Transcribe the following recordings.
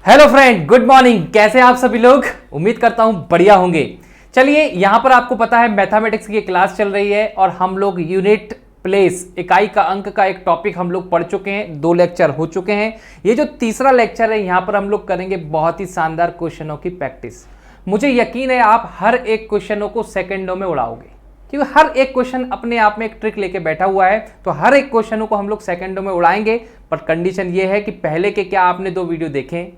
Hello friend, good morning. कैसे आप सभी लोग? उम्मीद करता हूं बढ़िया होंगे। चलिए, यहां पर आपको पता है मैथमेटिक्स की क्लास चल रही है और हम लोग यूनिट प्लेस इकाई का अंक का एक टॉपिक हम लोग पढ़ चुके हैं। 2 लेक्चर हो चुके हैं। ये जो तीसरा लेक्चर है, यहां पर हम लोग करेंगे बहुत ही शानदार क्वेश्चनों की प्रैक्टिस। मुझे यकीन है आप हर एक क्वेश्चनों को सेकंडों में उड़ाओगे, क्योंकि हर एक क्वेश्चन अपने आप में एक ट्रिक लेके बैठा हुआ है। तो हर एक क्वेश्चनों को हम लोग सेकंडों में उड़ाएंगे, पर कंडीशन ये है कि पहले के क्या आपने 2 वीडियो देखे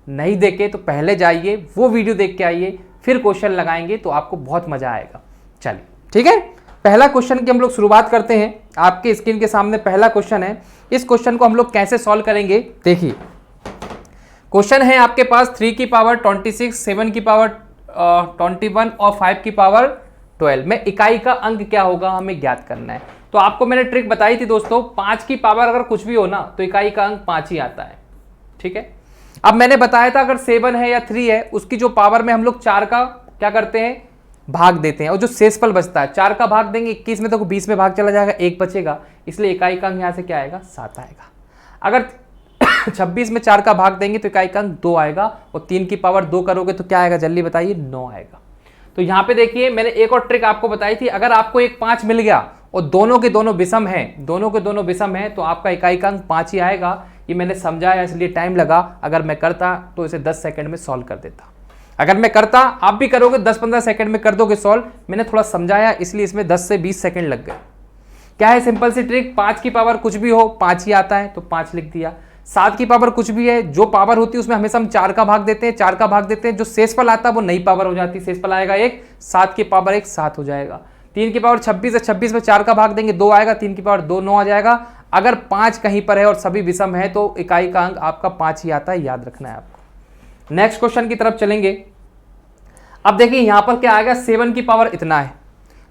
नहीं देखे तो पहले जाइए वो वीडियो देख के आइए, फिर क्वेश्चन लगाएंगे तो आपको बहुत मजा आएगा। चलिए ठीक है, पहला क्वेश्चन की हम लोग शुरुआत करते हैं। आपके स्क्रीन के सामने पहला क्वेश्चन है। इस क्वेश्चन को हम लोग कैसे सॉल्व करेंगे, देखिए। क्वेश्चन है आपके पास 3 की पावर 26, 7 की पावर 21 और 5 की पावर 12 में इकाई का अंक क्या होगा हमें ज्ञात करना है। तो आपको मैंने ट्रिक बताई थी दोस्तों, 5 की पावर अगर कुछ भी हो ना तो इकाई का अंक 5 ही आता है। ठीक है, अब मैंने बताया था अगर 7 है या 3 है, उसकी जो पावर में हम लोग 4 का क्या करते हैं, भाग देते हैं, और जो शेषफल बचता है 4 का भाग देंगे 21 में, तो 20 में भाग चला जाएगा, 1 बचेगा, इसलिए इकाई का अंक यहां से क्या आएगा, 7 आएगा। अगर 26 में 4 का भाग देंगे तो इकाई का अंक 2 आएगा, और 3 की पावर 2 करोगे तो क्या आएगा, जल्दी बताइए, 9 आएगा। तो यहां पे देखिए मैंने एक और ट्रिक आपको बताई थी, अगर आपको एक 5 मिल गया और दोनों के दोनों विषम हैं, दोनों के दोनों विषम हैं, तो आपका इकाई का अंक 5 ही आएगा। ये मैंने समझाया इसलिए टाइम लगा, अगर मैं करता तो इसे 10 सेकंड में सॉल्व कर देता। अगर मैं करता, आप भी करोगे 10-15 सेकंड में कर दोगे सॉल्व। मैंने थोड़ा समझाया इसलिए इसमें 10 से 20 सेकंड लग गए। क्या है, सिंपल सी ट्रिक, 5 की पावर कुछ भी हो 5 ही आता है तो 5 लिख दिया। 7 की पावर कुछ भी है, जो पावर होती है उसमें हमेशा हम 4 का भाग देते हैं, 4 का भाग देते हैं, जो शेषफल आता है वो नई पावर हो जाती है, शेषफल आएगा 1, 7 की पावर 1 7 हो जाएगा। 3 की पावर 26 है, 26 में 4 का भाग देंगे 2 आएगा, 3 की पावर 2 9 आ जाएगा। अगर 5 कहीं पर है और सभी विषम है तो इकाई का अंक आपका 5 ही आता है, याद रखना है आपको। नेक्स्ट क्वेश्चन की तरफ चलेंगे। अब देखिए यहां पर क्या आएगा, 7 की पावर इतना है,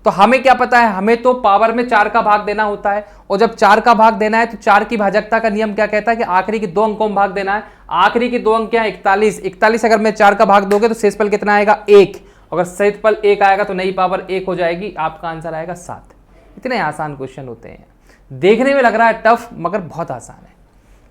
तो हमें क्या पता है, हमें तो पावर में 4 का भाग देना होता है, और जब 4 का भाग देना है तो 4 की भाजकता का नियम क्या कहता है कि आखिरी के 2 अंकों में भाग देना है। आखिरी के 2 अंक क्या है, 41। 41 अगर मैं 4 का भाग दोगे तो शेषफल कितना आएगा, 1। अगर शेषफल 1 आएगा तो नई पावर 1 हो जाएगी, आपका आंसर आएगा 7। इतने आसान क्वेश्चन होते हैं, देखने में लग रहा है टफ मगर बहुत आसान है।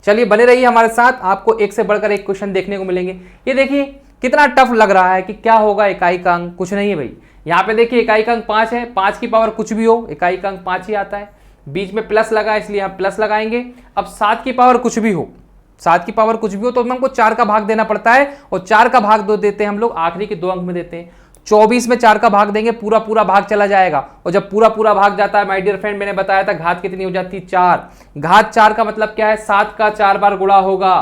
चलिए बने रहिए हमारे साथ, आपको एक से बढ़कर एक क्वेश्चन देखने को मिलेंगे। ये देखिए कितना टफ लग रहा है कि क्या होगा इकाई का अंक, कुछ नहीं है भाई। यहाँ पे देखिए इकाई का अंक 5 है, 5 की पावर कुछ भी हो इकाई का अंक 5 ही आता है। बीच में प्लस लगा इसलिए हम प्लस लगाएंगे। अब 7 की पावर कुछ भी हो, 7 की पावर कुछ भी हो तो हमको 4 का भाग देना पड़ता है, और 4 का भाग 2 देते हैं हम लोग, आखिरी के 2 अंक में देते हैं। 24 में 4 का भाग देंगे, पूरा पूरा भाग चला जाएगा, और जब पूरा पूरा भाग जाता है माय डियर फ्रेंड, मैंने बताया था घात कितनी हो जाती है, 4। घात 4 का मतलब क्या है, 7 का 4 बार गुणा होगा।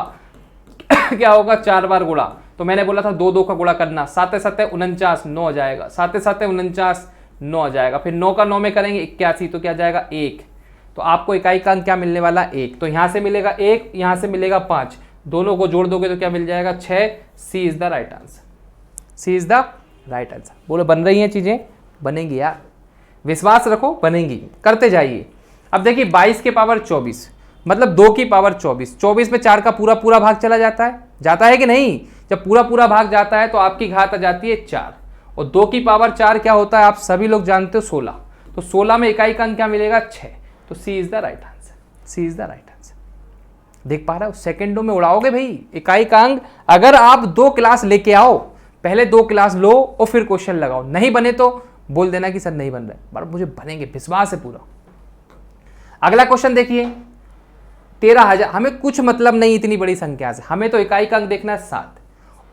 क्या होगा, 4 बार गुणा। तो मैंने बोला था 2 2 का गुणा करना, 7 7 49 9 आ जाएगा, 7 7 49 9 आ जाएगा। फिर 9 का 9 में करेंगे 81, तो क्या जाएगा 1। तो आपको इकाई का अंक क्या मिलने वाला, 1। तो यहां से मिलेगा 1, यहां से मिलेगा 5, दोनों को जोड़ दोगे तो क्या मिल जाएगा, 6। C is the right answer, C is the right answer. बोलो बन रही हैं चीजें, बनेंगी यार, विश्वास रखो बनेंगी, करते जाइए। अब देखिए 22 के पावर 24 मतलब 2 की पावर 24, 24 में 4 का पूरा पूरा भाग चला जाता है कि नहीं। जब पूरा पूरा भाग जाता है तो आपकी घात आ जाती है 4, और 2 की पावर 4 क्या होता है आप सभी लोग जानते हो, 16। तो 16 में इकाई का अंक क्या मिलेगा, 6। तो C is the right answer, C is the right answer. देख पा रहे हो, सेकंडों में उड़ाओगे भाई इकाई का अंक। अगर आप 2 क्लास लेके आओ, पहले 2 क्लास लो और फिर क्वेश्चन लगाओ, नहीं बने तो बोल देना कि सर नहीं बन रहे, पर मुझे बनेंगे, विश्वास है पूरा। अगला क्वेश्चन देखिए, 13,000। हमें कुछ मतलब नहीं इतनी बड़ी संख्या से, हमें तो इकाई का अंक देखना है 7,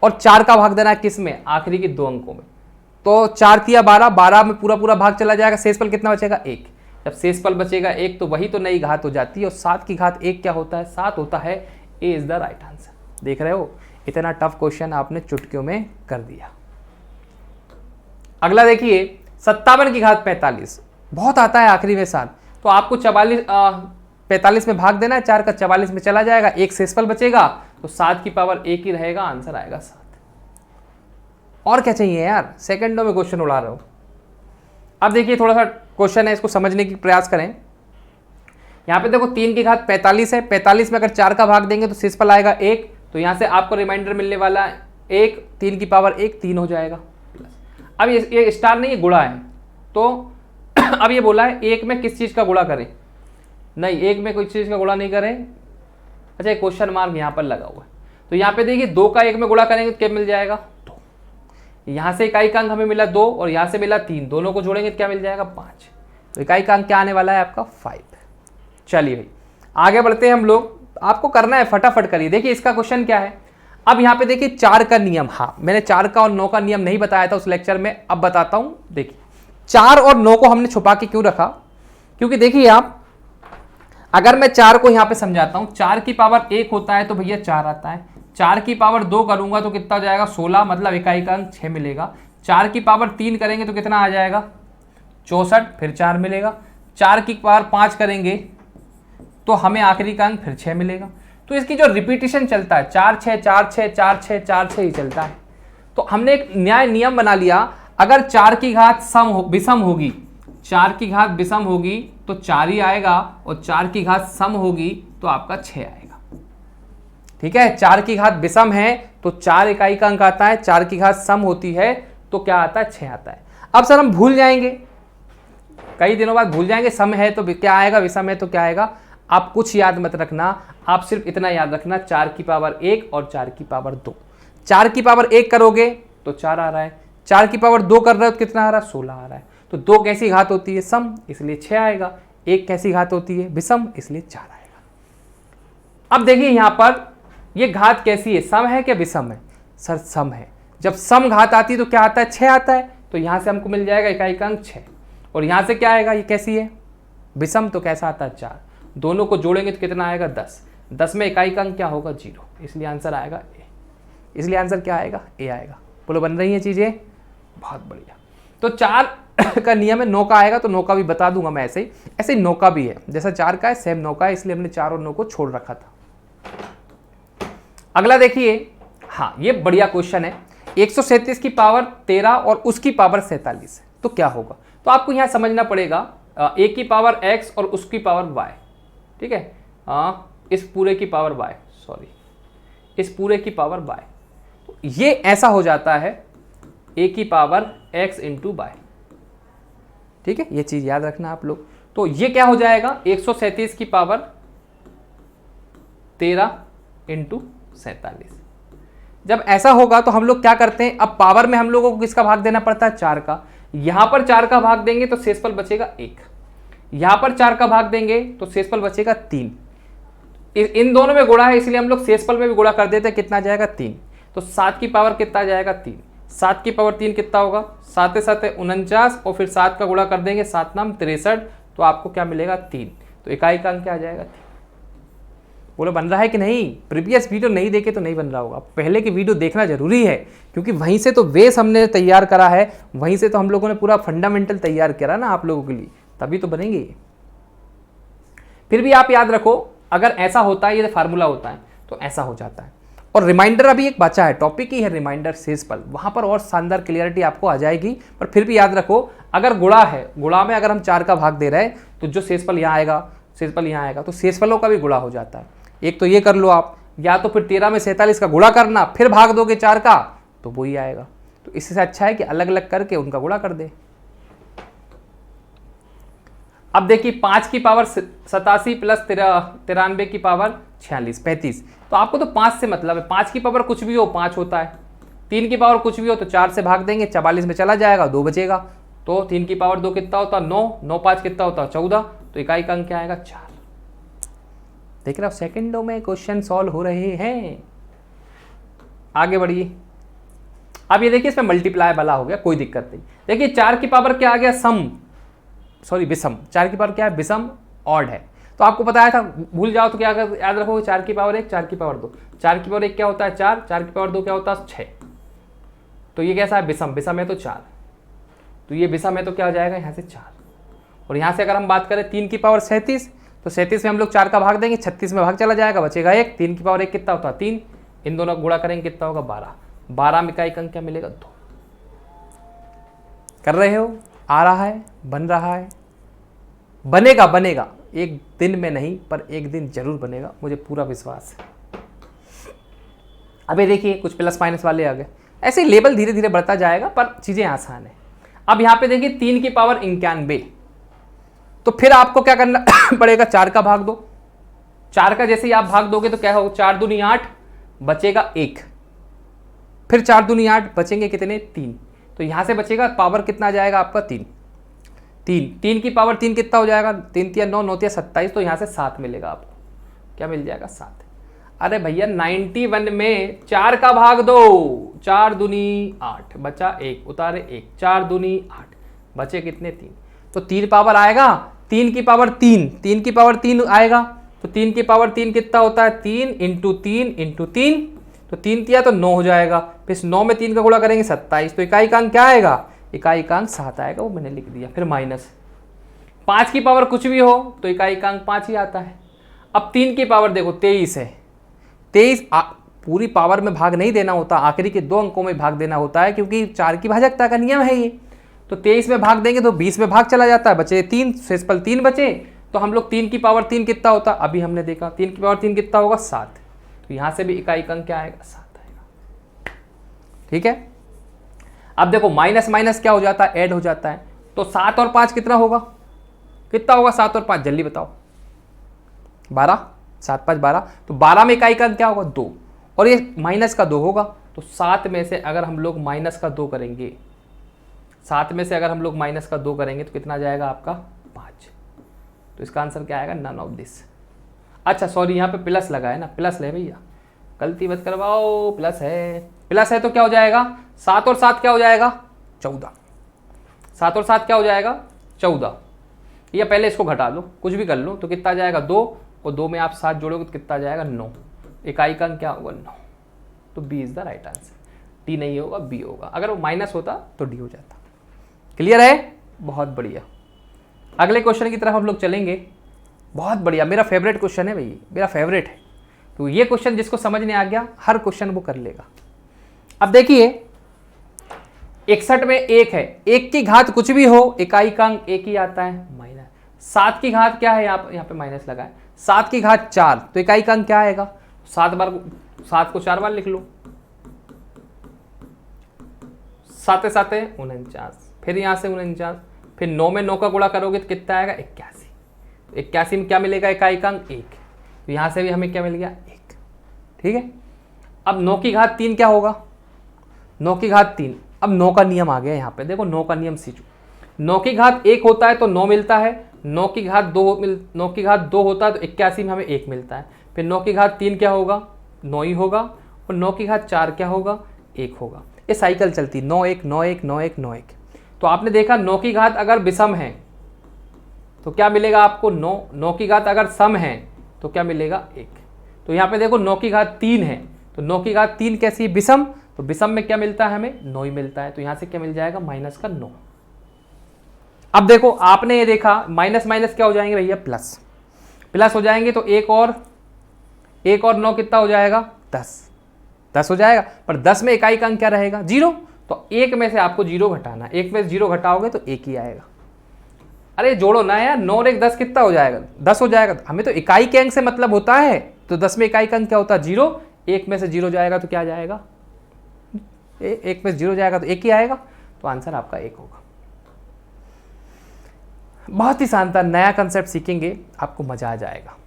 और 4 का भाग देना है किस में, आखिरी के 2 अंकों में। तो 4 तिया 12, 12 में पूरा पूरा भाग चला जाएगा, शेषफल कितना बचेगा, 1। जब शेषफल बचेगा 1 तो वही तो नई घात हो जाती है, और 7 की घात 1 क्या होता है, 7 होता है। ए इज द राइट आंसर। देख रहे हो, इतना टफ क्वेश्चन आपने चुटकियों में कर दिया। अगला देखिए 57 की घात 45, बहुत आता है आखिरी में 7, तो आपको 45 में भाग देना है, 4 का 44 में चला जाएगा, 1 शेषफल बचेगा, तो 7 की पावर 1 ही रहेगा, आंसर आएगा 7। और क्या चाहिए यार, सेकंडों में क्वेश्चन उड़ा रहे हो। अब देखिए थोड़ा सा क्वेश्चन है, इसको समझने की प्रयास करें। यहां पे देखो 3 की घात 45 है, 45 में अगर 4 का भाग देंगे तो शेषफल आएगा 1, तो यहां से आपको रिमाइंडर मिलने वाला है 1, 3 की पावर 1 3 हो जाएगा। अब ये स्टार नहीं, ये गुणा है, तो अब ये बोला है 1 में किस चीज का गुणा करें, नहीं 1 में कोई चीज का गुणा नहीं करें। अच्छा, एक क्वेश्चन मार्क यहां पर लगा हुआ है, तो यहाँ पे देखिए 2 का 1 में गुणा करेंगे तो क्या मिल जाएगा 2। यहाँ से इकाई का अंक हमें मिला 2 और यहाँ से मिला 3, दोनों को जोड़ेंगे तो क्या मिल जाएगा 5। तो इकाई का अंक क्या आने वाला है आपका 5। चलिए भाई आगे बढ़ते हैं हम लोग। आपको करना है फटाफट करिए। देखिए इसका क्वेश्चन क्या है। अब यहाँ पे देखिए 4 का नियम, हाँ मैंने 4 का और 9 का नियम नहीं बताया था उस लेक्चर में, अब बताता हूँ। देखिए 4 और 9 को हमने छुपा के क्यों रखा, क्योंकि देखिए आप अगर मैं 4 को यहाँ पे समझाता हूँ, 4 की पावर 1 होता है तो भैया 4 आता है, 4 की पावर 2 करूंगा तो कितना हो जाएगा 16, मतलब इकाई का अंक 6 मिलेगा। 4 की पावर 3 करेंगे तो कितना आ जाएगा 64, फिर 4 मिलेगा। 4 की पावर 5 करेंगे तो हमें आखिरी का अंक फिर 6 मिलेगा। तो इसकी जो रिपीटिशन चलता है 4 6 4 6 4 6 4 6 ही चलता है। तो हमने एक न्याय नियम बना लिया, अगर 4 की घात विषम होगी, 4 की घात विषम होगी तो 4 ही आएगा, और 4 की घात सम होगी तो आपका 6 आएगा। ठीक है, 4 की घात विषम है तो 4 इकाई का अंक आता है, 4 की घात सम होती है तो क्या आता है 6 आता है। अब सर हम भूल जाएंगे, कई दिनों बाद भूल जाएंगे, सम है तो क्या आएगा, विषम है तो क्या आएगा। आप कुछ याद मत रखना, आप सिर्फ इतना याद रखना 4 की पावर 1 और 4 की पावर 2। 4 की पावर 1 करोगे तो 4 आ रहा है, 4 की पावर 2 कर रहे हो तो कितना आ रहा है 16 आ रहा है। तो 2 कैसी घात होती है सम, इसलिए 6 आएगा। 1 कैसी घात होती है विषम, इसलिए 4 आएगा। अब देखिए यहां पर ये घात कैसी है, सम है क्या विषम है, सर सम है। जब सम घात आती है तो क्या आता है 6 आता है, तो यहां से हमको मिल जाएगा इकाई का अंक 6। और यहां से क्या आएगा, ये कैसी है विषम, तो कैसा आता है 4, दोनों को जोड़ेंगे तो कितना आएगा 10। 10 में इकाई का अंक क्या होगा 0, इसलिए आंसर आएगा ए। इसलिए आंसर क्या आएगा ए आएगा। बोलो बन रही हैं चीजें, बहुत बढ़िया। तो 4 का नियम है, 9 का आएगा तो 9 का भी बता दूंगा मैं ऐसे ही 9 का भी है, जैसा 4 का है सेम 9 का है, इसलिए हमने 4 और 9 को छोड़ रखा था। अगला देखिए, हाँ ये बढ़िया क्वेश्चन है। 137 की पावर 13 और उसकी पावर 47 है तो क्या होगा। तो आपको यहाँ समझना पड़ेगा a की पावर x और उसकी पावर y, ठीक है, इस पूरे की पावर y, सॉरी इस पूरे की पावर y, तो ये ऐसा हो जाता है a की पावर x इंटू वाई। ठीक है, ये चीज याद रखना आप लोग। तो ये क्या हो जाएगा 137 की पावर 13 इंटू 47। जब ऐसा होगा तो हम लोग क्या करते हैं, अब पावर में हम लोगों को किसका भाग देना पड़ता है 4 का। यहां पर 4 का भाग देंगे तो शेषफल बचेगा 1, यहां पर 4 का भाग देंगे तो शेषफल बचेगा 3। इन दोनों में गुणा है इसलिए हम लोग शेषफल में भी गुणा कर देते हैं, कितना जाएगा 3। तो 7 की पावर कितना जाएगा 3, 7 की पावर 3 कितना होगा 7 7 49, और फिर 7 का गुणा कर देंगे 7 नाम 63, तो आपको क्या मिलेगा 3। तो इकाई का अंक क्या आ जाएगा 3। बोलो बन रहा है कि नहीं। प्रीवियस वीडियो नहीं देखे तो नहीं बन रहा होगा, पहले की वीडियो देखना जरूरी है, क्योंकि वहीं से तो बेस हमने तैयार करा है, वहीं से तो हम लोगों ने पूरा फंडामेंटल तैयार करा ना आप लोगों के लिए, तभी तो बनेंगे। फिर भी आप याद रखो, अगर ऐसा होता है, ये फार्मूला होता है तो ऐसा हो जाता है। और रिमाइंडर अभी एक बचा है, टॉपिक ही है रिमाइंडर शेषफल, वहां पर और शानदार क्लियरिटी आपको आ जाएगी। पर फिर भी याद रखो, अगर गुणा है, गुणा में अगर हम 4 का भाग दे रहे हैं तो जो शेषफल यहाँ आएगा, शेषफल यहाँ आएगा, तो शेषफलों का भी गुणा हो जाता है। एक तो ये कर लो आप, या तो फिर 13 में 47 का गुणा करना, फिर भाग दोगे 4 का तो वो ही आएगा। तो इससे अच्छा है कि अलग अलग करके उनका गुणा कर दे। अब देखिए 5 की पावर 87 प्लस 93 की पावर 46 35। तो आपको तो 5 से मतलब है, 5 की पावर कुछ भी हो 5 होता है, 3 की पावर कुछ भी हो तो 4 से भाग देंगे, 44 में चला जाएगा 2 बचेगा, तो 3 की पावर 2 कितना होता है 9, 9 5 कितना होता है 14, तो इकाई का अंक क्या आएगा 4। देख रहे हो सेकंडों में क्वेश्चन सॉल्व हो रहे हैं। आगे बढ़िए। अब ये देखिए इसमें मल्टीप्लाई वाला हो गया, कोई दिक्कत नहीं। देखिए 4 की पावर क्या आ गया विषम, 4 की पावर क्या है विषम, ऑड है। तो आपको बताया था, भूल जाओ तो क्या याद रखोगे 4 की पावर 1 4 की पावर 2, 4 की पावर 1 क्या होता है 4, 4 की पावर 2 क्या होता है 6। तो ये कैसा है विषम, विषम है तो 4, तो ये विषम है तो क्या हो जाएगा यहाँ से 4। और यहाँ से अगर हम बात करें 3 की पावर 37, तो 37 में हम लोग 4 का भाग देंगे, 36 में भाग चला जाएगा, बचेगा 1। 3 की पावर 1 कितना होता है 3, इन दोनों गुणा करेंगे कितना होगा 12, 12 में इकाई का अंक क्या मिलेगा 2। कर रहे हो, आ रहा है, बन रहा है, बनेगा बनेगा, एक दिन में नहीं पर एक दिन जरूर बनेगा, मुझे पूरा विश्वास है। अबे देखिए कुछ प्लस माइनस वाले आ गए, ऐसे लेवल धीरे धीरे बढ़ता जाएगा पर चीजें आसान है। अब यहाँ पे देखिए 3 की पावर 91, तो फिर आपको क्या करना पड़ेगा 4 का भाग दो, 4 का जैसे ही आप भाग दोगे तो क्या होगा 4 दूनी 8, बचेगा 1, फिर 4 दूनी 8, बचेंगे कितने 3। तो यहाँ से बचेगा पावर कितना आ जाएगा आपका 3, 3 की पावर 3 कितना हो जाएगा, 3 तिया 9, 9 तिया 27, तो यहाँ से 7 मिलेगा आपको, क्या मिल जाएगा 7। अरे भैया 91 में 4 का भाग दो, 4 दूनी 8, बचा 1, उतारे 1, 4 दूनी 8, बचे कितने 3। तो 3 पावर आएगा, 3 की पावर 3, 3 की पावर 3 आएगा, तो 3 की पावर 3 कितना होता है 3 इंटू 3 इंटू 3, तो 3 तिया तो 9 हो जाएगा, फिर 9 में 3 का गुणा करेंगे 27, तो इकाई का अंक क्या आएगा, इकाई का अंक 7 आएगा, वो मैंने लिख दिया। फिर माइनस 5 की पावर कुछ भी हो तो इकाई का अंक 5 ही आता है। अब 3 की पावर देखो 23 है, 23 पूरी पावर में भाग नहीं देना होता, आखिरी के 2 अंकों में भाग देना होता है, क्योंकि 4 की भाजकता का नियम है ये। तो 23 में भाग देंगे तो 20 में भाग चला जाता है, बचे 3, शेषफल 3 बचे, तो हम लोग 3 की पावर 3 कितना होता, अभी हमने देखा 3 की पावर 3 कितना होगा 7, तो यहाँ से भी इकाई का अंक क्या आएगा 7 आएगा। ठीक है, अब देखो माइनस माइनस क्या हो जाता है, ऐड हो जाता है, तो 7 और 5 कितना होगा, कितना होगा 7 और 5 जल्दी बताओ, 12, 7 5 12, तो 12 में इकाई का अंक क्या होगा 2, और ये माइनस का 2 होगा, तो 7 में से अगर हम लोग माइनस का 2 करेंगे, 7 में से अगर हम लोग माइनस का 2 करेंगे तो कितना जाएगा आपका 5, तो इसका आंसर क्या आएगा नन ऑफ दिस। अच्छा सॉरी, यहाँ पे प्लस लगा है ना, प्लस ले भैया, गलती मत करवाओ, प्लस है तो क्या हो जाएगा 7 और 7 क्या हो जाएगा 14, 7 और 7 क्या हो जाएगा 14, या पहले इसको घटा लो, कुछ भी कर लो, तो कितना जाएगा 2, और 2 में आप 7 जोड़ोगे तो कितना जाएगा 9, इकाई का अंक क्या होगा 9, तो B is the right answer. D नहीं होगा, बी होगा, अगर वो माइनस होता तो डी हो जाता। क्लियर है, बहुत बढ़िया। अगले क्वेश्चन की तरफ हम लोग चलेंगे, बहुत बढ़िया, मेरा फेवरेट क्वेश्चन है भाई, मेरा फेवरेट है, तो ये क्वेश्चन जिसको समझ नहीं आ गया हर क्वेश्चन वो कर लेगा। अब देखिए 61 में 1 है, 1 की घात कुछ भी हो इकाई का अंक 1 ही आता है, माइनस 7 की घात क्या है, यहाँ पे माइनस लगा है, 7 की घात 4, तो इकाई का अंक क्या आएगा, 7 को 4 बार लिख लो, 7 7 49, फिर यहाँ से 49, फिर 9 में 9 का गुणा करोगे तो कितना आएगा 81, 81 में क्या मिलेगा इकाई का अंक 1, तो यहाँ से भी हमें क्या मिल गया 1। ठीक है, अब 9 की घात 3 क्या होगा, 9 की घात 3, अब 9 का नियम आ गया यहाँ पे, देखो 9 का नियम सीखो, 9 की घात 1 होता है तो 9 मिलता है, 9 की घात 2 होता है तो 81 में हमें 1 मिलता है, फिर 9 की घात 3 क्या होगा 9 ही होगा, और 9 की घात 4 क्या होगा 1 होगा, ये साइकिल चलती 9 1 9 1 9 1 9 1। तो आपने देखा 9 की घात अगर विषम है तो क्या मिलेगा आपको 9, 9 की घात अगर सम है तो क्या मिलेगा 1, तो यहाँ पे देखो 9 की घात 3 है, तो 9 की घात 3 कैसी विषम, तो विषम में क्या मिलता है हमें 9 ही मिलता है, तो यहाँ से क्या मिल जाएगा माइनस का 9। अब देखो आपने ये देखा माइनस माइनस क्या हो जाएंगे भैया प्लस, प्लस हो जाएंगे, तो 1 और 9 कितना हो जाएगा 10 हो जाएगा, पर 10 में इकाई का अंक क्या रहेगा 0, तो 1 में से आपको 0 घटाना, 1 में से 0 घटाओगे तो 1 ही आएगा। अरे जोड़ो ना यार, 9 और 1 10 कितना हो जाएगा 10 हो जाएगा, हमें तो इकाई के अंक से मतलब होता है, तो 10 में इकाई का अंक क्या होता है 0, 1 में से 0 जाएगा तो क्या जाएगा 1 में से 0 जाएगा तो 1 ही आएगा, तो आंसर आपका 1 होगा। बहुत ही शानदार नया कंसेप्ट सीखेंगे, आपको मजा आ जाएगा।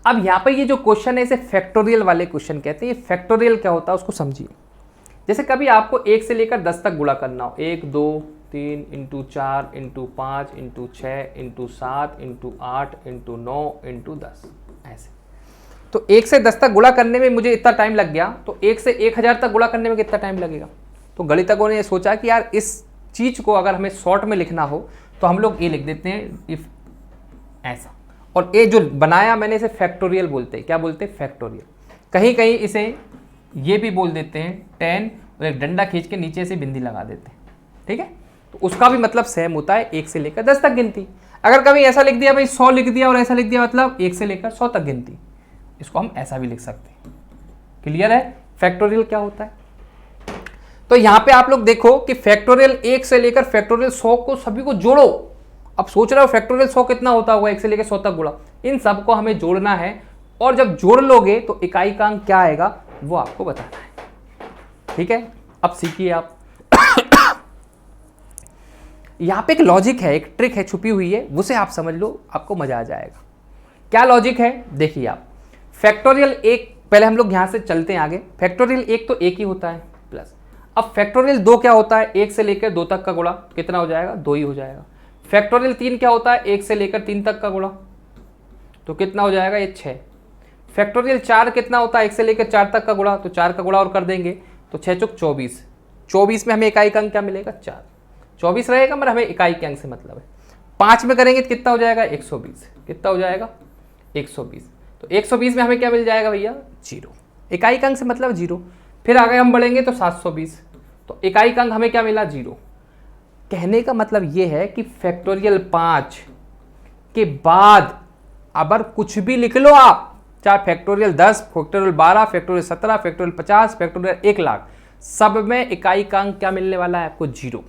अब यहाँ पर ये जो क्वेश्चन है इसे फैक्टोरियल वाले क्वेश्चन कहते हैं। ये फैक्टोरियल क्या होता है उसको समझिए। जैसे कभी आपको 1 से लेकर 10 तक गुणा करना हो, 1 2 3 into 4 into 5 into 6 into 7 into 8 into 9 into 10, ऐसे, तो 1 से 10 तक गुणा करने में मुझे इतना टाइम लग गया, तो 1 से 1000 तक गुणा करने में कितना टाइम लगेगा। तो गणितज्ञों ने ये सोचा कि यार इस चीज़ को अगर हमें शॉर्ट में लिखना हो तो हम लोग ये लिख देते हैं इफ ऐसा, और ये जो बनाया मैंने इसे फैक्टोरियल बोलते हैं। क्या बोलते हैं फैक्टोरियल। कहीं कहीं इसे ये भी बोल देते हैं 10 और एक डंडा खींच के नीचे से बिंदी लगा देते हैं, ठीक है, तो उसका भी मतलब सेम होता है 1 से लेकर 10 तक गिनती। अगर कभी ऐसा लिख दिया भाई 100 लिख दिया और ऐसा लिख दिया मतलब 1 से लेकर 100 तक गिनती, इसको हम ऐसा भी लिख सकते हैं। क्लियर है फैक्टोरियल क्या होता है। तो यहां पे आप लोग देखो कि फैक्टोरियल 1 से लेकर फैक्टोरियल 100 को सभी को जोड़ो। अब सोच रहे हो फैक्टोरियल 100 कितना होता होगा, 1 से लेकर 100 तक गुणा, इन सबको हमें जोड़ना है, और जब जोड़ लोगे तो इकाई का अंक क्या आएगा वो आपको बताना है। ठीक है, अब सीखिए आप। यहां पे एक लॉजिक है, एक ट्रिक है छुपी हुई है, उसे आप समझ लो, आपको मजा आ जाएगा। क्या लॉजिक है देखिए आप। फैक्टोरियल 1 पहले हम लोग यहाँ से चलते हैं आगे। फैक्टोरियल एक तो एक ही होता है प्लस, अब फैक्टोरियल दो क्या होता है, एक से लेकर दो तक का गुणा कितना हो जाएगा, दो ही हो जाएगा। फैक्टोरियल तीन क्या होता है, एक से लेकर तीन तक का गुणा, तो कितना हो जाएगा, ये 6। फैक्टोरियल चार कितना होता है, एक से लेकर चार तक का गुणा, तो चार का गुणा और कर देंगे तो 6 चौक 24। 24 में हमें इकाई का अंक क्या मिलेगा, 4। 24 रहेगा मगर हमें इकाई के अंक से मतलब है। 5 में करेंगे तो कितना हो जाएगा, 120। कितना हो जाएगा, 120। तो 120 में हमें क्या मिल जाएगा भैया, 0। इकाई का अंक से मतलब 0। फिर आगे हम बढ़ेंगे तो 720, तो इकाई का अंक हमें क्या मिला, 0। कहने का मतलब ये है कि फैक्टोरियल 5 के बाद अगर कुछ भी लिख लो आप, चाहे factorial 10, factorial 12, factorial 17, factorial 50, factorial 1 lakh, सब में इकाई का अंक क्या मिलने वाला है आपको, 0।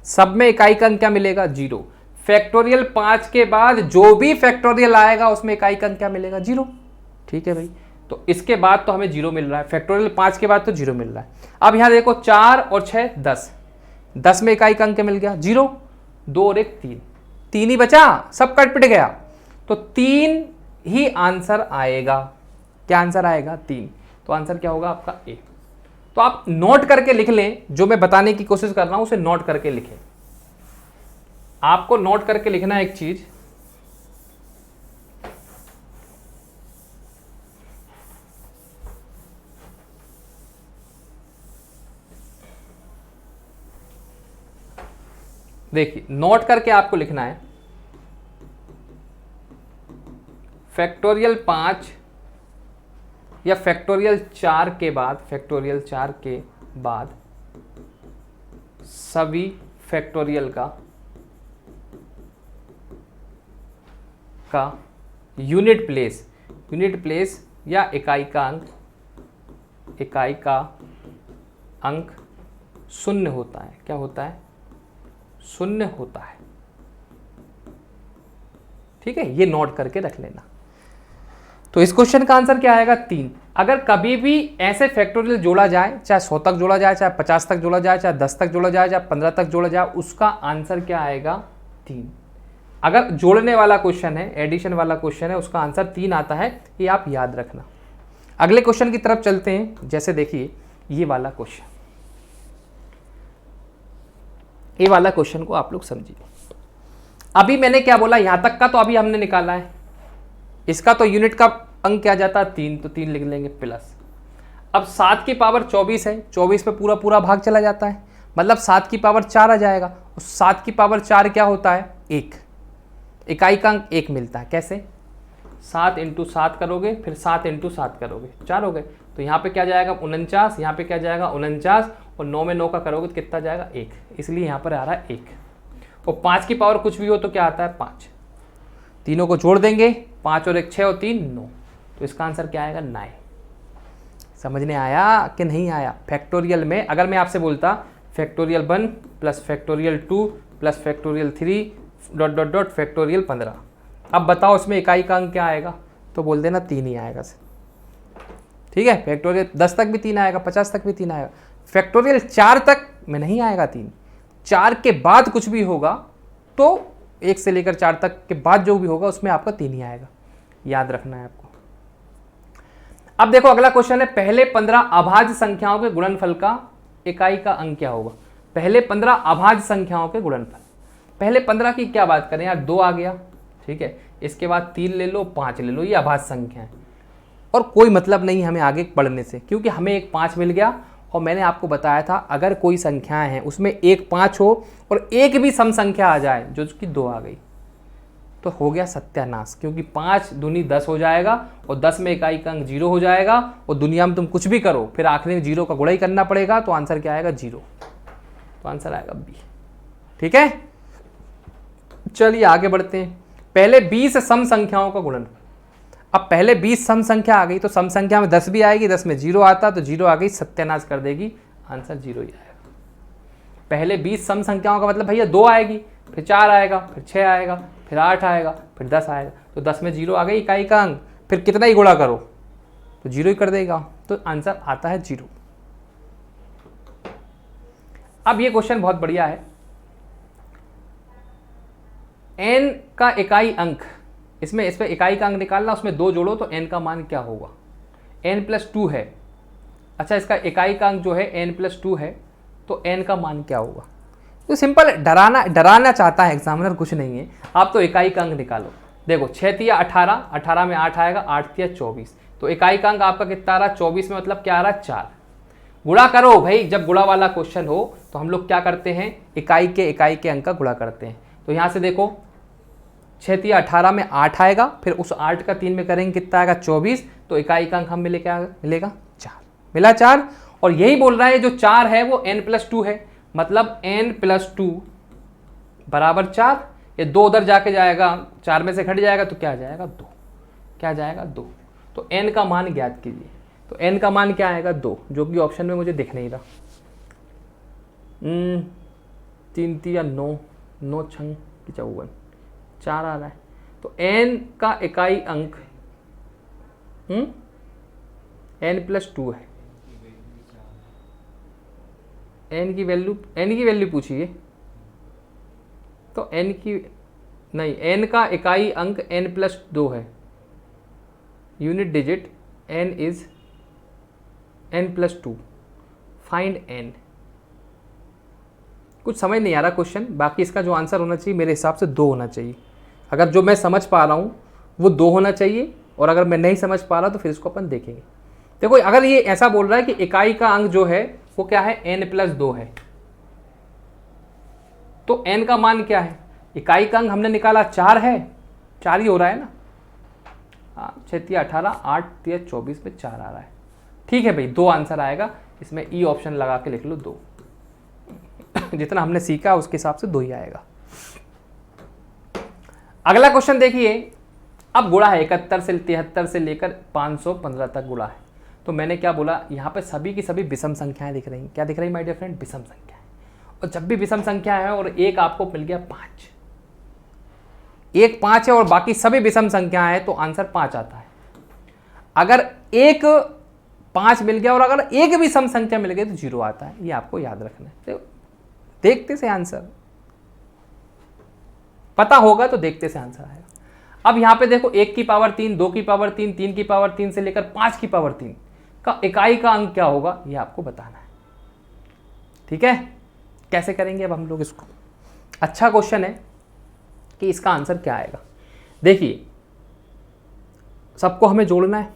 सब में इकाई का अंक क्या मिलेगा, 0। फैक्टोरियल 5 के बाद जो भी फैक्टोरियल आएगा उसमें इकाई का अंक क्या मिलेगा, 0। ठीक है भाई, तो इसके बाद तो हमें 0 मिल रहा है, फैक्टोरियल 5 के बाद तो 0 मिल रहा है। अब यहां देखो 4 और 6 10, 10 में इकाई का अंक मिल गया 0, 2 और 1 3, 3 ही बचा, सब कट पिट गया, तो 3 ही आंसर आएगा। क्या आंसर आएगा, 3। तो आंसर क्या होगा आपका, ए। तो आप नोट करके लिख लें, जो मैं बताने की कोशिश कर रहा हूं उसे नोट करके लिखें। आपको नोट करके लिखना है एक चीज, देखिए नोट करके आपको लिखना है, फैक्टोरियल 5 या फैक्टोरियल 4 के बाद, फैक्टोरियल 4 के बाद सभी फैक्टोरियल का यूनिट प्लेस या इकाई का अंक शून्य होता है। क्या होता है, शून्य होता है। ठीक है, ये नोट करके रख लेना। तो इस क्वेश्चन का आंसर क्या आएगा, 3। अगर कभी भी ऐसे फैक्टोरियल जोड़ा जाए, चाहे 100 तक जोड़ा जाए, चाहे 50 तक जोड़ा जाए, चाहे 10 तक जोड़ा जाए, चाहे 15 तक जोड़ा जाए, उसका आंसर क्या आएगा, 3। अगर जोड़ने वाला क्वेश्चन है, एडिशन वाला क्वेश्चन है, उसका आंसर 3 आता है, ये आप याद रखना। अगले क्वेश्चन की तरफ चलते हैं। जैसे देखिए ये वाला क्वेश्चन, ये वाला क्वेश्चन को आप लोग समझिए। अभी मैंने क्या बोला, यहां तक का तो अभी हमने निकाला है, इसका तो यूनिट का अंक क्या जाता है, 3, तो 3 लिख लेंगे प्लस। अब 7 की पावर 24 है, 24 पे पूरा पूरा भाग चला जाता है, मतलब 7 की पावर 4 आ जाएगा। और 7 की पावर 4 क्या होता है, 1। इकाई का अंक 1 मिलता है। कैसे, 7 × 7 करोगे, फिर 7 × 7 करोगे, 4 हो गए। तो यहाँ पे क्या जाएगा 49, यहाँ पे क्या जाएगा 49, और 9 में 9 का करोगे तो कितना जाएगा, 1। इसलिए यहाँ पर आ रहा है 1। और 5 की पावर कुछ भी हो तो क्या आता है, 5। तीनों को जोड़ देंगे, 5 और 1 6 और 3 9, तो इसका आंसर क्या आएगा, 9। समझने आया कि नहीं आया। फैक्टोरियल में अगर मैं आपसे बोलता factorial 1 plus factorial 2 plus factorial 3 dot dot dot factorial 15, अब बताओ इसमें इकाई का अंक क्या आएगा, तो बोल देना 3 ही आएगा। ठीक है, फैक्टोरियल 10 तक भी 3 आएगा, 50 तक भी 3 आएगा। फैक्टोरियल 4 तक में नहीं आएगा 3, 4 के बाद कुछ भी होगा तो 1 से लेकर 4 तक के बाद जो भी होगा उसमें आपका 3 ही आएगा, याद रखना है आपको। अब देखो अगला क्वेश्चन है, पहले 15 अभाज्य संख्याओं के गुणनफल का इकाई का अंक क्या होगा। पहले 15 अभाज्य संख्याओं के गुणनफल, पहले 15 की क्या बात करें यार, 2 आ गया, ठीक है, इसके बाद 3 ले लो, 5 ले लो, ये अभाज्य संख्या है और कोई मतलब नहीं हमें आगे पढ़ने से, क्योंकि हमें एक 5 मिल गया। और मैंने आपको बताया था अगर कोई संख्याएं हैं उसमें एक 5 हो और एक भी सम संख्या आ जाए जो कि 2 आ गई तो हो गया सत्यानाश, क्योंकि 5 दूनी 10 हो जाएगा और 10 में इकाई का अंक 0 हो जाएगा और दुनिया में तुम कुछ भी करो फिर आखिरी में 0 का गुणा ही करना पड़ेगा, तो आंसर क्या आएगा, 0। तो आंसर आएगा बी। ठीक है, चलिए आगे बढ़ते हैं। पहले 20 सम संख्याओं का गुणनफल। अब पहले 20 सम संख्या आ गई तो सम संख्या में 10 भी आएगी, 10 में 0 आता तो 0 आ गई, सत्यानाश कर देगी, आंसर 0 ही आएगा। पहले 20 सम संख्याओं का मतलब भैया 2 आएगी, फिर 4 आएगा, फिर 6 आएगा, फिर 8 आएगा, फिर 10 आएगा, तो 10 में 0 आ गई इकाई का अंक, फिर कितना ही गुणा करो तो 0 ही कर देगा, तो आंसर आता है 0। अब ये क्वेश्चन बहुत बढ़िया है। n का इकाई अंक, इसमें इकाई का अंक निकालना, उसमें 2 जोड़ो तो n का मान क्या होगा। n+2 है। अच्छा, इसका इकाई का अंक जो है n+2 है, तो n का मान क्या होगा? तो सिंपल, डराना चाहता है एग्जामिनर, कुछ नहीं है। आप तो इकाई का अंक निकालो। देखो 6 तिया 18, 18 में 8 आएगा, 8 तिया 24, तो इकाई का अंक आपका कितना आ रहा है? 24 में मतलब क्या आ रहा है? 4। गुणा करो भाई, जब गुणा वाला क्वेश्चन हो तो हम लोग क्या करते हैं? इकाई के अंक का गुणा करते हैं। तो यहाँ से देखो 6 तिया 18 में 8 आएगा, फिर उस 8 का 3 में करेंगे, कितना आएगा? 24, तो इकाई का अंक हम मिलेगा 4, मिला 4। और यही बोल रहा है जो 4 है वो n+2 है, मतलब n+2 बराबर 4। ये 2 उधर जाके जाएगा, 4 में से घट जाएगा तो क्या जाएगा? 2। क्या जाएगा? 2। तो n का मान ज्ञात कीजिए। तो n का मान क्या आएगा? 2, जो कि ऑप्शन में मुझे दिख नहीं रहा। 3 तिया 9, 9 छंग 54, 4 आ रहा है। तो n का इकाई अंक n+2 है। n की वैल्यू पूछिए। तो n की नहीं, n का इकाई अंक n+2 है। Unit digit n is n+2, find n। कुछ समझ नहीं आ रहा क्वेश्चन, बाकी इसका जो आंसर होना चाहिए मेरे हिसाब से 2 होना चाहिए। अगर जो मैं समझ पा रहा हूँ वो 2 होना चाहिए, और अगर मैं नहीं समझ पा रहा तो फिर इसको अपन देखेंगे। देखो अगर ये ऐसा बोल रहा है कि इकाई का अंक जो है वो क्या है? n+2 है, तो n का मान क्या है? इकाई का अंक हमने निकाला 4 है, 4 ही हो रहा है ना। हाँ, 6 तिया 18, 8 तिया 24 में 4 आ रहा है। ठीक है भाई, 2 आंसर आएगा इसमें। ई ऑप्शन लगा के लिख लो 2। जितना हमने सीखा उसके हिसाब से 2 ही आएगा। अगला क्वेश्चन देखिए। अब गुणा है 71 से 73 से लेकर 515 तक गुणा है। तो मैंने क्या बोला, यहाँ पे सभी की सभी विषम संख्याएं दिख रही हैं। क्या दिख रही माय डियर फ्रेंड? विषम संख्याएं। और जब भी विषम संख्या है और एक आपको मिल गया 5, एक 5 है और बाकी सभी विषम संख्या है, तो आंसर 5 आता है। अगर एक 5 मिल गया और अगर एक भी सम संख्या मिल गई तो 0 आता है। ये आपको याद रखना है। तो देखते से आंसर पता होगा तो देखते से आंसर आएगा। अब यहां पे देखो 1 की पावर 3, 2 की पावर 3, 3 की पावर 3 से लेकर 5 की पावर 3 का इकाई का अंक क्या होगा, ये आपको बताना है। ठीक है, कैसे करेंगे अब हम लोग इसको? अच्छा क्वेश्चन है कि इसका आंसर क्या आएगा। देखिए सबको हमें जोड़ना है।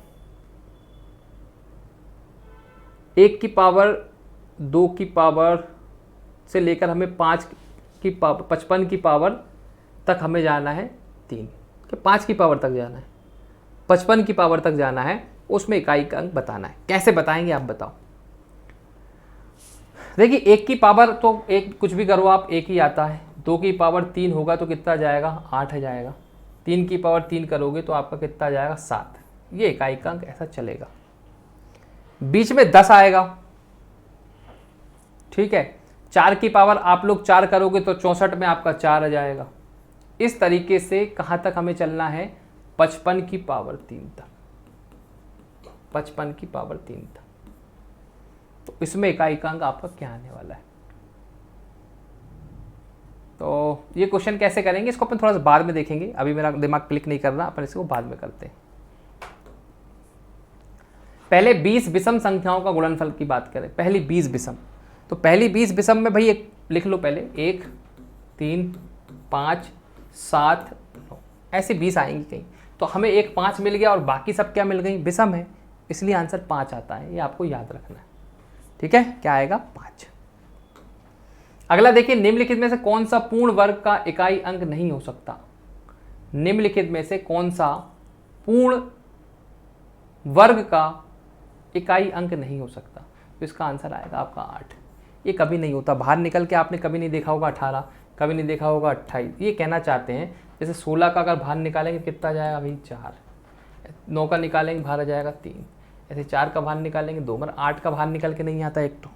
1 की पावर 2 की पावर से लेकर हमें 5 की पावर 55 की पावर तक हमें जाना है 3 कि 5 की पावर तक जाना है, 55 की पावर तक जाना है, उसमें इकाई का अंक बताना है। कैसे बताएंगे आप बताओ? देखिए 1 की पावर तो एक कुछ भी करो आप, 1 ही आता है। 2 की पावर 3 होगा तो कितना जाएगा? 8 जाएगा। 3 की पावर 3 करोगे तो आपका कितना जाएगा? 7। ये इकाई का अंक ऐसा चलेगा। बीच में 10 आएगा। ठीक है, 4 की पावर आप लोग 4 करोगे तो 64 में आपका 4 आ जाएगा। इस तरीके से कहाँ तक हमें चलना है? 55 की पावर 3 तक। 55 की पावर 3 तक। तो इसमें इकाई का अंक आपका क्या आने वाला है? तो ये क्वेश्चन कैसे करेंगे इसको अपन थोड़ा सा बाद में देखेंगे। अभी मेरा दिमाग क्लिक नहीं कर रहा, अपन इसको बाद में करते हैं। पहले 20 विषम संख्याओं का गुणनफल की बात करें। पहली 20 विषम, तो पहली 20 विषम में भाई एक लिख लो पहले, 1 3 5 7 9 ऐसे 20 आएंगी कहीं। तो हमें एक 5 मिल गया और बाकी सब क्या मिल गई? विषम है, इसलिए आंसर 5 आता है। ये आपको याद रखना है। ठीक है, क्या आएगा? 5। अगला देखिए, निम्नलिखित में से कौन सा पूर्ण वर्ग का इकाई अंक नहीं हो सकता? निम्नलिखित में से कौन सा पूर्ण वर्ग का इकाई अंक नहीं हो सकता? तो इसका आंसर आएगा आपका 8। ये कभी नहीं होता। बाहर निकल के आपने कभी नहीं देखा होगा 18, कभी नहीं देखा होगा 28। ये कहना चाहते हैं जैसे 16 का अगर बाहर निकालेंगे कितना जाएगा भाई? 4। 9 का निकालेंगे बाहर आ जाएगा 3। ऐसे 4 का बाहर निकालेंगे 2, मगर 8 का बाहर निकल के नहीं आता एक तो,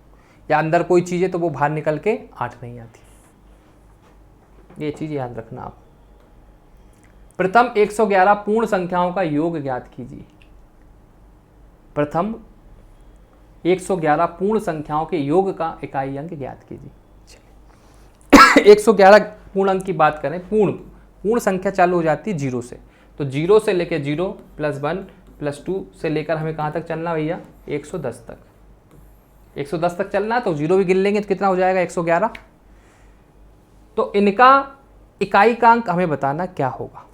या अंदर कोई चीज़ है तो वो बाहर निकल के 8 नहीं आती। ये चीज़ याद रखना आप। प्रथम 111 पूर्ण संख्याओं का योग ज्ञात कीजिए। प्रथम 111 पूर्ण संख्याओं के योग का इकाई अंक ज्ञात कीजिए। 111 पूर्ण अंक की बात करें, पूर्ण संख्या चालू हो जाती है 0 से, तो 0 से लेके 0 +1 +2 से लेकर हमें कहाँ तक चलना भैया, 110 तक। 110 तक चलना, तो 0 भी गिन लेंगे तो कितना हो जाएगा, 111। तो इनका इकाई का अंक हमें बताना क्या होगा।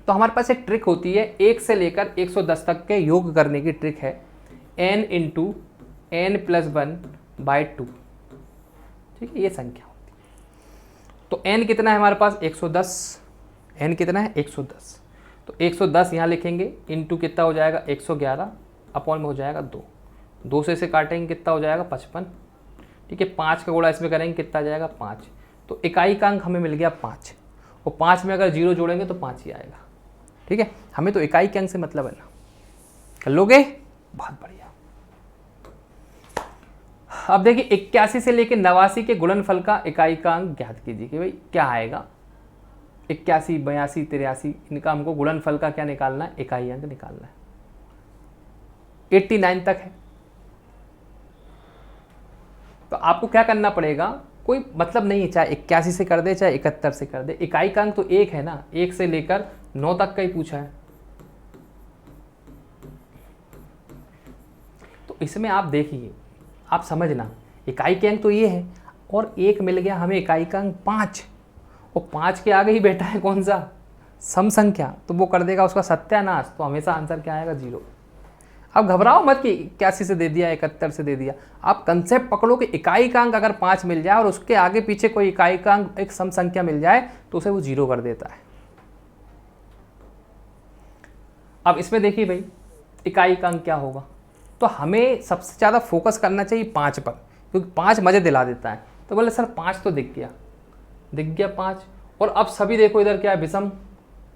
तो हमारे पास एक ट्रिक होती है, 1 से लेकर 110 तक के योग करने की ट्रिक है, n × n+1/2। ठीक है, ये संख्या होती है। तो n कितना है हमारे पास, 110। n कितना है, 110। तो 110 यहाँ लिखेंगे, इंटू कितना हो जाएगा, 111, अपॉन में हो जाएगा 2। 2 से काटेंगे कितना हो जाएगा, 55। ठीक है, 5 का गुणा इसमें करेंगे कितना आ जाएगा, 5। तो इकाई का अंक हमें मिल गया 5, और 5 में अगर 0 जोड़ेंगे तो 5 ही आएगा। ठीक है, हमें तो इकाई के अंक से मतलब है ना, कर लोगे, बहुत बढ़िया। अब देखिए 81 से लेकर 89 के गुणनफल का इकाई का अंक ज्ञात कीजिए कि भाई क्या आएगा। 81, 82, 83 इनका हमको गुणनफल का क्या निकालना है, इकाई अंक निकालना है। 89 तक है, तो आपको क्या करना पड़ेगा, कोई मतलब नहीं है, चाहे 81 से कर दे चाहे 71 से कर दे, इकाई का अंक तो 1 है ना, 1 से लेकर 9 तक का ही पूछा है। तो इसमें आप देखिए, आप समझना, इकाई के अंक तो ये है, और 1 मिल गया हमें इकाई का अंक 5, और 5 के आगे ही बैठा है कौन सा, सम संख्या, तो वो कर देगा उसका सत्यानाश। तो हमेशा आंसर क्या आएगा, 0। अब घबराओ मत कि 81 से दे दिया, 71 से दे दिया, आप कंसेप्ट पकड़ो कि इकाई का अंक अगर 5 मिल जाए और उसके आगे पीछे कोई इकाई का अंक एक सम संख्या मिल जाए तो उसे वो 0 कर देता है। अब इसमें देखिए भाई, इकाई का अंक क्या होगा, तो हमें सबसे ज़्यादा फोकस करना चाहिए 5 पर, क्योंकि 5 मज़े दिला देता है। तो बोले सर 5 तो दिख गया 5, और अब सभी देखो इधर क्या है, विषम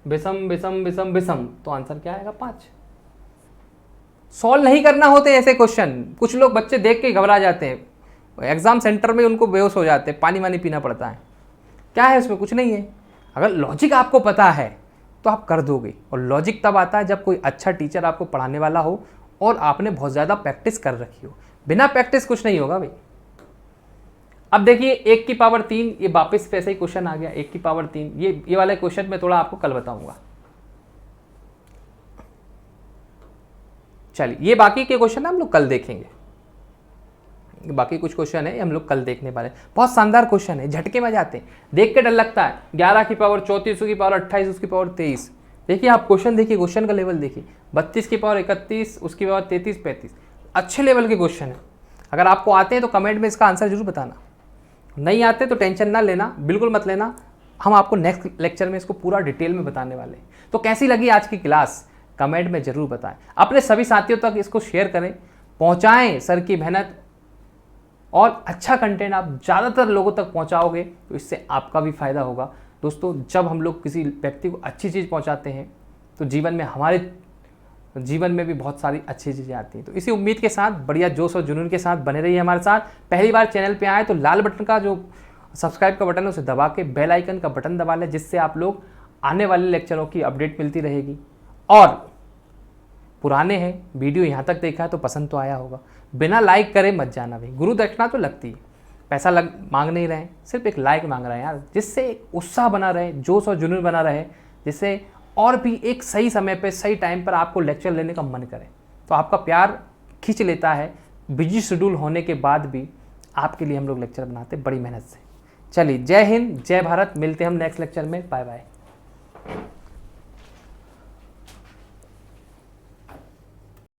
विषम विषम विषम विषम, तो आंसर क्या आएगा, 5। सॉल्व नहीं करना होते ऐसे क्वेश्चन, कुछ लोग बच्चे देख के घबरा जाते हैं, एग्जाम सेंटर में उनको बेहोश हो जाते हैं, पानी वानी पीना पड़ता है। क्या है उसमें, कुछ नहीं है। अगर लॉजिक आपको पता है तो आप कर दोगे, और लॉजिक तब आता है जब कोई अच्छा टीचर आपको पढ़ाने वाला हो और आपने बहुत ज़्यादा प्रैक्टिस कर रखी हो। बिना प्रैक्टिस कुछ नहीं होगा भाई। अब देखिए 1 की पावर 3, ये वापस वैसे ही क्वेश्चन आ गया, 1 की पावर 3। ये वाले क्वेश्चन मैं थोड़ा आपको कल बताऊंगा। चलिए, ये बाकी के क्वेश्चन हम लोग कल देखेंगे, बाकी कुछ क्वेश्चन है हम लोग कल देखने वाले। बहुत शानदार क्वेश्चन है, झटके में जाते हैं, देख के डर लगता है। 11 की पावर 34, उसकी पावर 28, उसकी पावर 23। देखिए आप क्वेश्चन देखिए, क्वेश्चन का लेवल देखिए, 32 की पावर 31, उसकी पावर 33, 35। अच्छे लेवल के क्वेश्चन है। अगर आपको आते हैं तो कमेंट में इसका आंसर जरूर बताना, नहीं आते तो टेंशन ना लेना, बिल्कुल मत लेना। हम आपको नेक्स्ट लेक्चर में इसको पूरा डिटेल में बताने वाले हैं। तो कैसी लगी आज की क्लास, कमेंट में जरूर बताएं। अपने सभी साथियों तक इसको शेयर करें, पहुंचाएं सर की मेहनत, और अच्छा कंटेंट आप ज़्यादातर लोगों तक पहुंचाओगे तो इससे आपका भी फायदा होगा। दोस्तों, जब हम लोग किसी व्यक्ति को अच्छी चीज़ पहुंचाते हैं तो जीवन में, हमारे जीवन में भी बहुत सारी अच्छी चीज़ें आती हैं। तो इसी उम्मीद के साथ, बढ़िया जोश और जुनून के साथ बने रहिए हमारे साथ। पहली बार चैनल पे आए तो लाल बटन का जो सब्सक्राइब का बटन है उसे दबा के बेल आइकन का बटन दबा लें, जिससे आप लोग आने वाले लेक्चरों की अपडेट मिलती रहेगी। और पुराने हैं, वीडियो यहाँ तक देखा है तो पसंद तो आया होगा, बिना लाइक करे मत जाना भाई। गुरु दक्षिणा तो लगती है, पैसा मांग नहीं रहे हैं, सिर्फ एक लाइक मांग रहे हैं यार, जिससे उत्साह बना रहे, जोश और जुनून बना रहे, जिससे और भी एक सही समय पे सही टाइम पर आपको लेक्चर लेने का मन करे। तो आपका प्यार खींच लेता है, बिजी शेड्यूल होने के बाद भी आपके लिए हम लोग लेक्चर बनाते बड़ी मेहनत से। चलिए, जय हिंद, जय भारत, मिलते हैं हम नेक्स्ट लेक्चर में, बाय बाय।